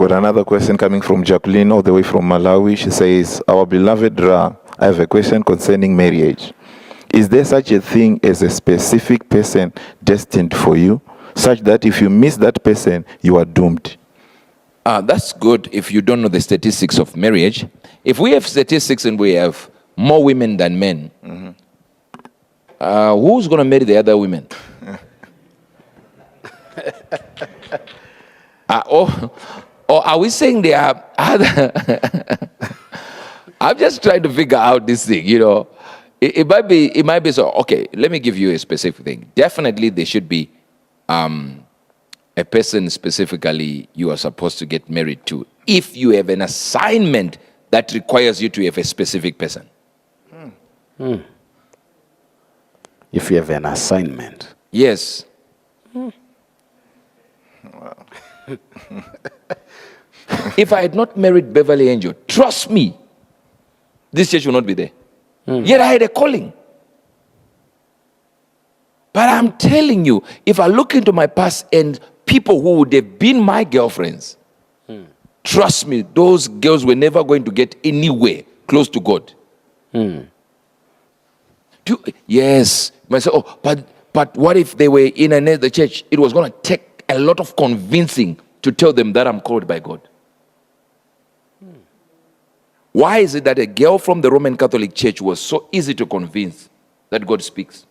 got another question coming from Jacqueline, all the way from Malawi. She says, our beloved Ra, I have a question concerning marriage. Is there such a thing as a specific person destined for you, such that if you miss that person, you are doomed? That's good if you don't know the statistics of marriage. If we have statistics and we have more women than men, who's going to marry the other women? Or are we saying there are other... I'm just trying to figure out this thing, you know. It might be so, okay, let me give you a specific thing. Definitely there should be a person specifically you are supposed to get married to if you have an assignment that requires you to have a specific person. If you have an assignment. Yes. Wow. If I had not married Beverly Angel, trust me, this church will not be there. Yet I had a calling. But I'm telling you, if I look into my past and people who would have been my girlfriends, trust me, those girls were never going to get anywhere close to God. Yes. You might say, oh, but what if they were in another church? It was going to take a lot of convincing to tell them that I'm called by God. Why is it that a girl from the Roman Catholic Church was so easy to convince that God speaks?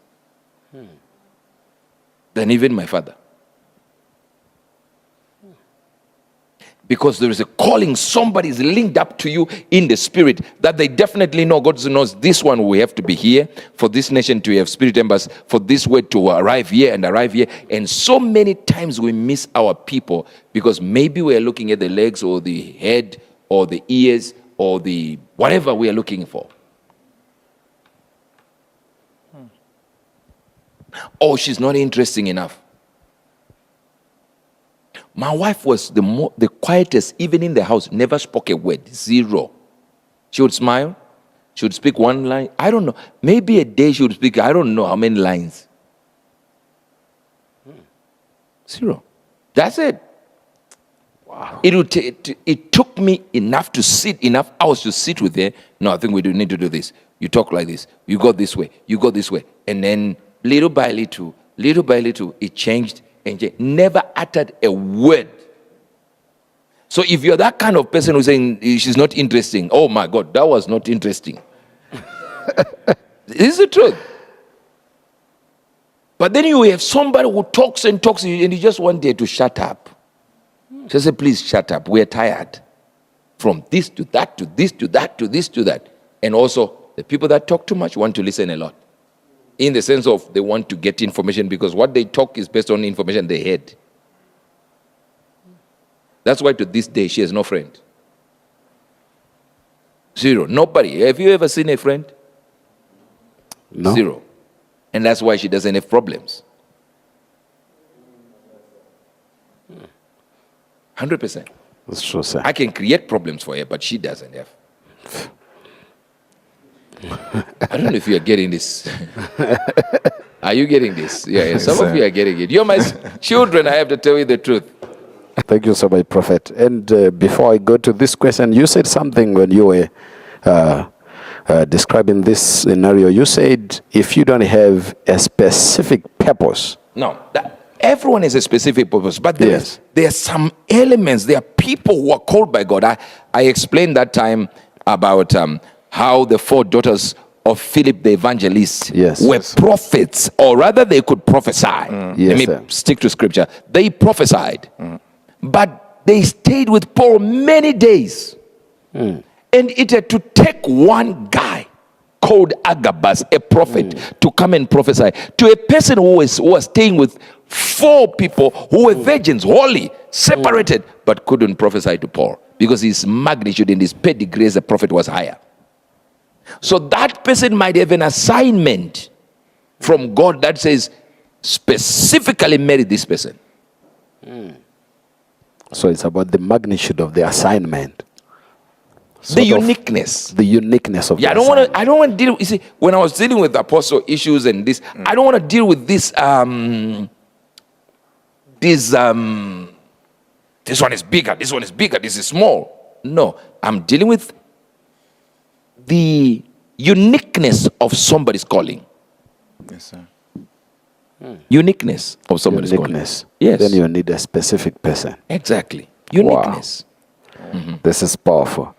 Than even my father. Because there is a calling, somebody is linked up to you in the spirit that they definitely know. God knows this one we have to be here, for this nation to have spirit embers, for this word to arrive here and arrive here. And so many times we miss our people because maybe we are looking at the legs or the head or the ears or the whatever we are looking for. Oh, she's not interesting enough. My wife was the quietest, even in the house, never spoke a word, zero. She would smile, she would speak one line. I don't know, maybe a day she would speak, I don't know how many lines. Zero. That's it. Wow. It took me enough hours to sit with her. No, I think we do need to do this. You talk like this. You go this way. You go this way. And then little by little, it changed and changed. Never uttered a word. So if you're that kind of person who's saying she's not interesting, oh my God, that was not interesting. This is the truth. But then you have somebody who talks and talks and you just want her to shut up. She said, please shut up. We're tired. From this to that, to this to that, to this to that. And also, the people that talk too much want to listen a lot. In the sense of they want to get information because what they talk is based on information they had. That's why to this day, she has no friend. Zero. Nobody. Have you ever seen a friend? No. Zero. And that's why she doesn't have problems. 100%. That's true, sir. I can create problems for her, but she doesn't have. I don't know if you are getting this. Are you getting this? Yeah, some of you are getting it. You're my children, I have to tell you the truth. Thank you so much, Prophet. And before I go to this question, you said something when you were describing this scenario. You said if you don't have a specific purpose. No, everyone has a specific purpose, but there are some elements, there are people who are called by God. I explained that time about how the 4 daughters of Philip the evangelist were prophets, or rather they could prophesy. Let me stick to scripture. They prophesied, but they stayed with Paul many days. And it had to take one guy called Agabus, a prophet, to come and prophesy to a person who was staying with 4 people who were virgins, holy, separated, but couldn't prophesy to Paul because his magnitude and his pedigree as a prophet was higher. So that person might have an assignment from God that says, specifically marry this person. So it's about the magnitude of the assignment. The uniqueness. The uniqueness of the assignment. I don't want to deal with, you see, when I was dealing with apostle issues and this, I don't want to deal with this this one is bigger, this one is bigger, this is small. No, I'm dealing with the uniqueness of somebody's calling. Yes, sir. Uniqueness of somebody's Uniqueness. calling. Yes. Then you need a specific person. Exactly. Uniqueness. This is powerful.